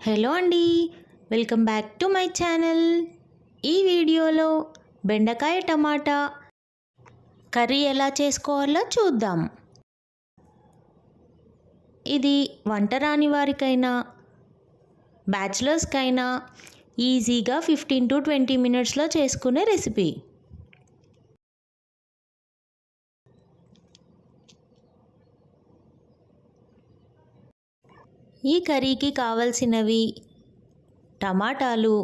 Hello అండి, welcome back to my channel. ఈ వీడియోలో బెండకాయ టమాటా కర్రీ ఎలా చేసుకోవాలో చూద్దాం. ఇది వంట రాని వారికైనా బ్యాచిలర్స్కైనా ఈజీగా 15 to 20 మినిట్స్లో చేసుకునే రెసిపీ. ఈ కర్రీకి కావలసినవి టమాటాలు,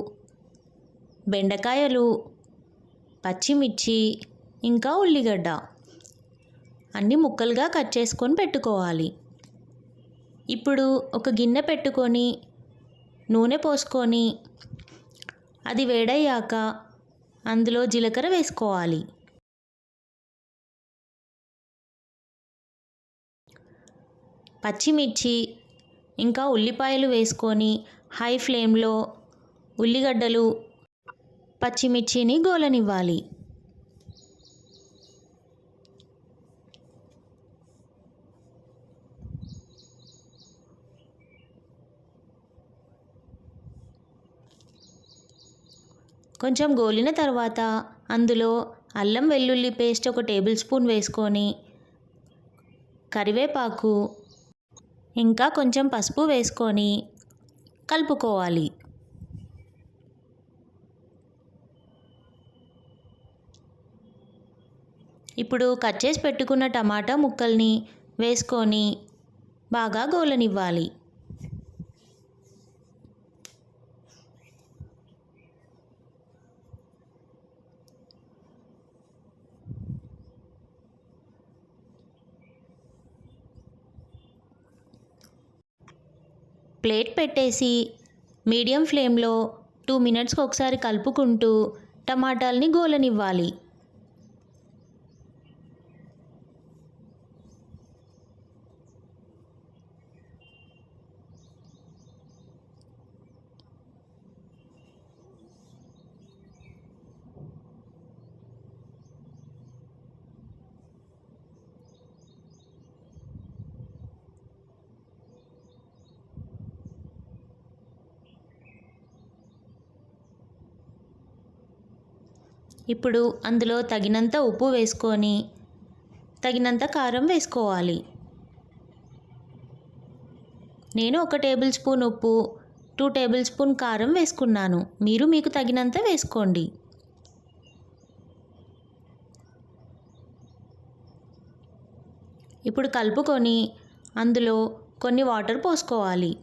బెండకాయలు, పచ్చిమిర్చి, ఇంకా ఉల్లిగడ్డ అన్ని ముక్కలుగా కట్ చేసుకొని పెట్టుకోవాలి. ఇప్పుడు ఒక గిన్నె పెట్టుకొని నూనె పోసుకొని అది వేడయ్యాక అందులో జీలకర్ర వేసుకోవాలి. పచ్చిమిర్చి ఇంకా ఉల్లిపాయలు వేసుకొని హై ఫ్లేమ్లో ఉల్లిగడ్డలు పచ్చిమిర్చిని గోలనివ్వాలి. కొంచెం గోలిన తర్వాత అందులో అల్లం వెల్లుల్లి పేస్ట్ 1 టేబుల్ స్పూన్ వేసుకొని కరివేపాకు ఇంకా కొంచెం పసుపు వేసుకొని కలుపుకోవాలి. ఇప్పుడు కట్ చేసి పెట్టుకున్న టమాటా ముక్కల్ని వేసుకొని బాగా గోలనివ్వాలి. ప్లేట్ పెట్టేసి మీడియం ఫ్లేమ్లో 2 మినిట్స్కి ఒకసారి కలుపుకుంటూ టమాటాలని గోలనివ్వాలి. ఇప్పుడు అందులో తగినంత ఉప్పు వేసుకొని తగినంత కారం వేసుకోవాలి. నేను 1 టేబుల్ స్పూన్ ఉప్పు 2 టేబుల్ స్పూన్ కారం వేసుకున్నాను. మీరు మీకు తగినంత వేసుకోండి. ఇప్పుడు కలుపుకొని అందులో కొన్ని వాటర్ పోసుకోవాలి.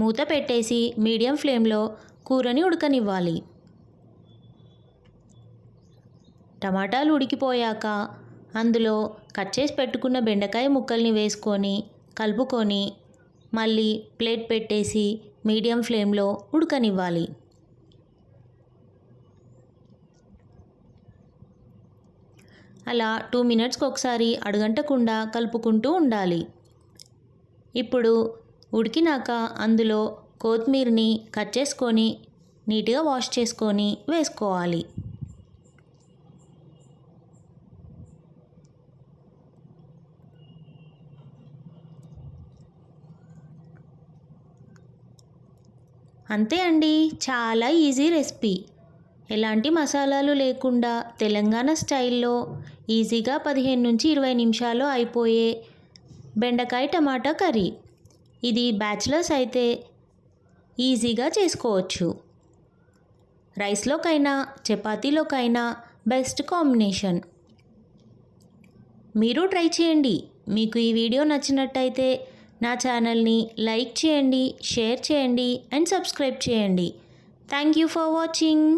మూత పెట్టేసి మీడియం ఫ్లేమ్లో కూరని ఉడకనివ్వాలి. టమాటాలు ఉడికిపోయాక అందులో కట్ చేసి పెట్టుకున్న బెండకాయ ముక్కల్ని వేసుకొని కలుపుకొని మళ్ళీ ప్లేట్ పెట్టేసి మీడియం ఫ్లేమ్లో ఉడకనివ్వాలి. అలా 2 మినిట్స్కి ఒకసారి అడుగంటకుండా కలుపుకుంటూ ఉండాలి. ఇప్పుడు ఉడికినాక అందులో కొత్తిమీరని కట్ చేసుకొని నీట్గా వాష్ చేసుకొని వేసుకోవాలి. అంతే అండి, చాలా ఈజీ రెసిపీ. ఎలాంటి మసాలాలు లేకుండా తెలంగాణ స్టైల్లో ఈజీగా 15 నుంచి 20 నిమిషాల్లో అయిపోయే బెండకాయ టమాటా కర్రీ. ఇది బ్యాచిలర్స్ అయితే ఈజీగా చేసుకోవచ్చు. రైస్లోకైనా చపాతీలోకైనా బెస్ట్ కాంబినేషన్. మీరు ట్రై చేయండి. మీకు ఈ వీడియో నచ్చినట్టయితే నా ఛానల్ని లైక్ చేయండి, షేర్ చేయండి అండ్ సబ్స్క్రైబ్ చేయండి. Thank you for watching.